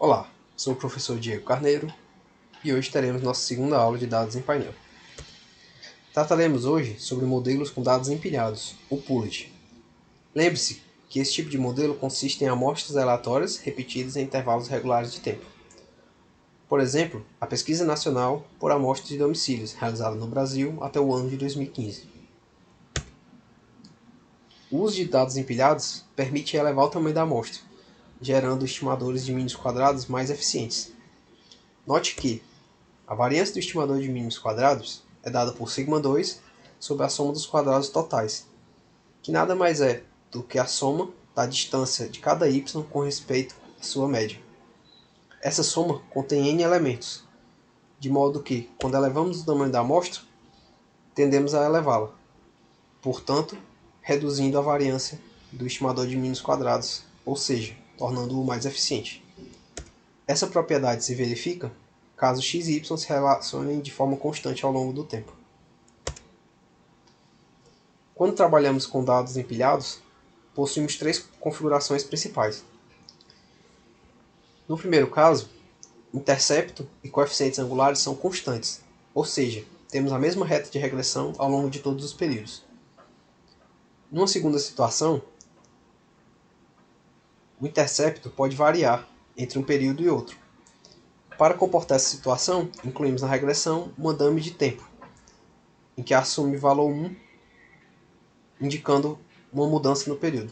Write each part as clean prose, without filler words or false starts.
Olá, sou o professor Diego Carneiro e hoje teremos nossa segunda aula de dados em painel. Trataremos hoje sobre modelos com dados empilhados, ou pooling. Lembre-se que esse tipo de modelo consiste em amostras aleatórias repetidas em intervalos regulares de tempo. Por exemplo, a Pesquisa Nacional por Amostras de Domicílios, realizada no Brasil até o ano de 2015. O uso de dados empilhados permite elevar o tamanho da amostra, gerando estimadores de mínimos quadrados mais eficientes. Note que a variância do estimador de mínimos quadrados é dada por σ2 sobre a soma dos quadrados totais, que nada mais é do que a soma da distância de cada y com respeito à sua média. Essa soma contém n elementos, de modo que, quando elevamos o tamanho da amostra, tendemos a elevá-la, portanto, reduzindo a variância do estimador de mínimos quadrados, ou seja, tornando-o mais eficiente. Essa propriedade se verifica caso x e y se relacionem de forma constante ao longo do tempo. Quando trabalhamos com dados empilhados, possuímos três configurações principais. No primeiro caso, intercepto e coeficientes angulares são constantes, ou seja, temos a mesma reta de regressão ao longo de todos os períodos. Numa segunda situação, o intercepto pode variar entre um período e outro. Para comportar essa situação, incluímos na regressão uma dummy de tempo, em que assume valor 1, indicando uma mudança no período.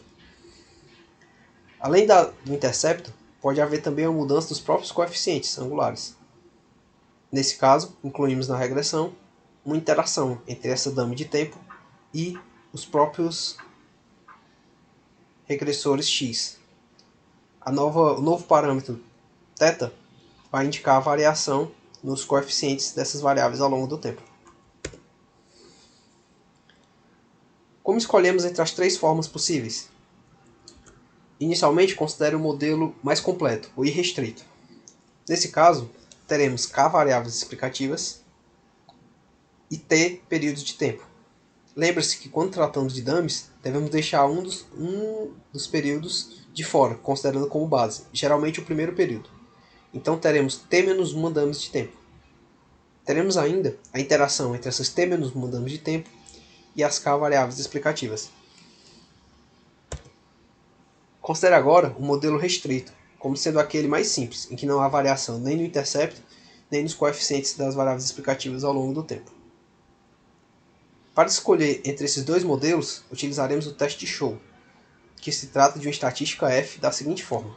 Além do intercepto, pode haver também a mudança dos próprios coeficientes angulares. Nesse caso, incluímos na regressão uma interação entre essa dummy de tempo e os próprios regressores x. O novo parâmetro θ vai indicar a variação nos coeficientes dessas variáveis ao longo do tempo. Como escolhemos entre as três formas possíveis? Inicialmente, considere o modelo mais completo, o irrestrito. Nesse caso, teremos k variáveis explicativas e t períodos de tempo. Lembre-se que quando tratando de dummies, devemos deixar um dos períodos de fora, considerando como base, geralmente o primeiro período. Então teremos t-1 dummies de tempo. Teremos ainda a interação entre essas t-1 dummies de tempo e as k variáveis explicativas. Considere agora o modelo restrito, como sendo aquele mais simples, em que não há variação nem no intercepto, nem nos coeficientes das variáveis explicativas ao longo do tempo. Para escolher entre esses dois modelos, utilizaremos o teste de Show, que se trata de uma estatística f da seguinte forma.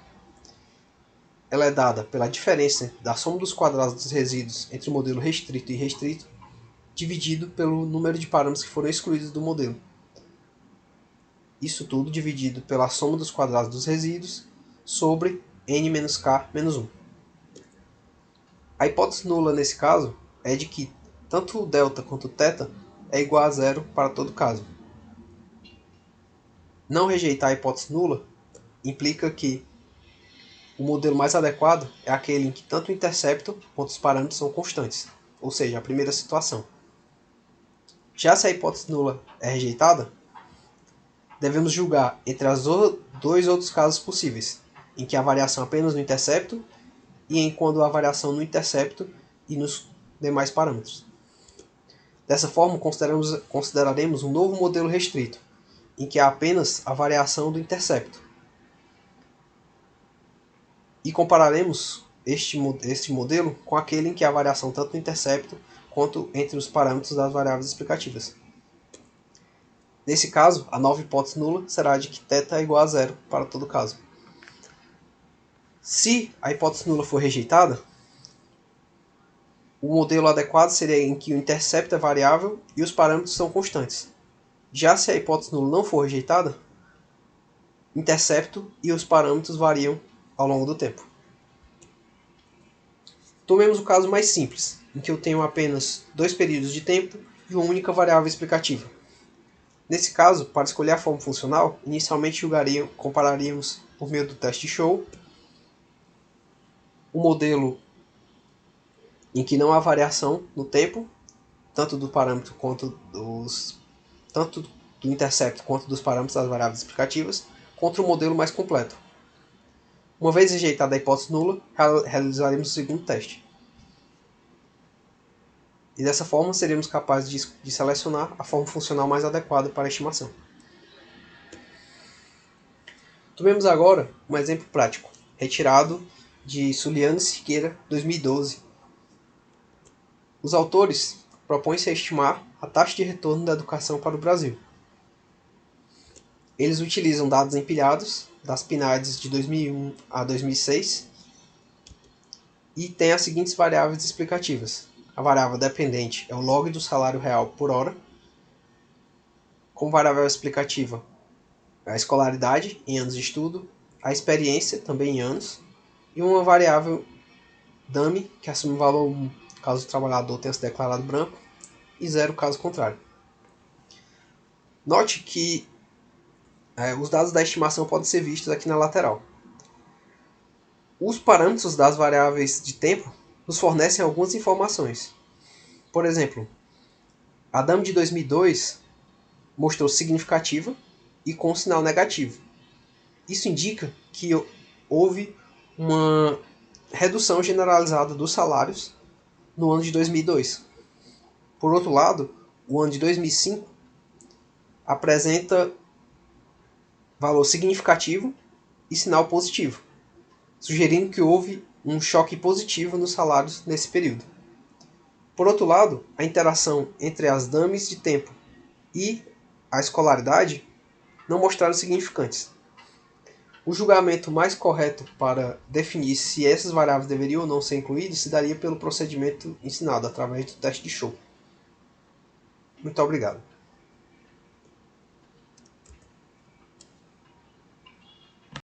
Ela é dada pela diferença da soma dos quadrados dos resíduos entre o modelo restrito e irrestrito, dividido pelo número de parâmetros que foram excluídos do modelo. Isso tudo dividido pela soma dos quadrados dos resíduos sobre n-k-1. A hipótese nula nesse caso é de que tanto o delta quanto o θ é igual a zero para todo caso. Não rejeitar a hipótese nula implica que o modelo mais adequado é aquele em que tanto o intercepto quanto os parâmetros são constantes, ou seja, a primeira situação. Já se a hipótese nula é rejeitada, devemos julgar entre os dois outros casos possíveis, em que há variação apenas no intercepto e em quando há variação no intercepto e nos demais parâmetros. Dessa forma, consideraremos um novo modelo restrito, em que há apenas a variação do intercepto. E compararemos este modelo com aquele em que há variação tanto no intercepto quanto entre os parâmetros das variáveis explicativas. Nesse caso, a nova hipótese nula será de que θ é igual a zero para todo caso. Se a hipótese nula for rejeitada, o modelo adequado seria em que o intercepto é variável e os parâmetros são constantes. Já se a hipótese nula não for rejeitada, o intercepto e os parâmetros variam ao longo do tempo. Tomemos o caso mais simples, em que eu tenho apenas dois períodos de tempo e uma única variável explicativa. Nesse caso, para escolher a forma funcional, inicialmente compararíamos por meio do teste Show o modelo em que não há variação no tempo, tanto do parâmetro tanto do intercepto quanto dos parâmetros das variáveis explicativas, contra o modelo mais completo. Uma vez rejeitada a hipótese nula, realizaremos o segundo teste. E dessa forma seremos capazes de selecionar a forma funcional mais adequada para a estimação. Tomemos agora um exemplo prático, retirado de Suliane Siqueira, 2012. Os autores propõem-se a estimar a taxa de retorno da educação para o Brasil. Eles utilizam dados empilhados das PNADs de 2001 a 2006 e têm as seguintes variáveis explicativas. A variável dependente é o log do salário real por hora. Como variável explicativa, a escolaridade em anos de estudo, a experiência também em anos, e uma variável dummy, que assume o valor 1 caso o trabalhador tenha se declarado branco, e 0 caso contrário. Note que os dados da estimação podem ser vistos aqui na lateral. Os parâmetros das variáveis de tempo nos fornecem algumas informações. Por exemplo, a dummy de 2002 mostrou significativa e com sinal negativo. Isso indica que houve uma redução generalizada dos salários no ano de 2002. Por outro lado, o ano de 2005 apresenta valor significativo e sinal positivo, sugerindo que houve um choque positivo nos salários nesse período. Por outro lado, a interação entre as dummies de tempo e a escolaridade não mostraram significantes. O julgamento mais correto para definir se essas variáveis deveriam ou não ser incluídas se daria pelo procedimento ensinado através do teste de Shor. Muito obrigado.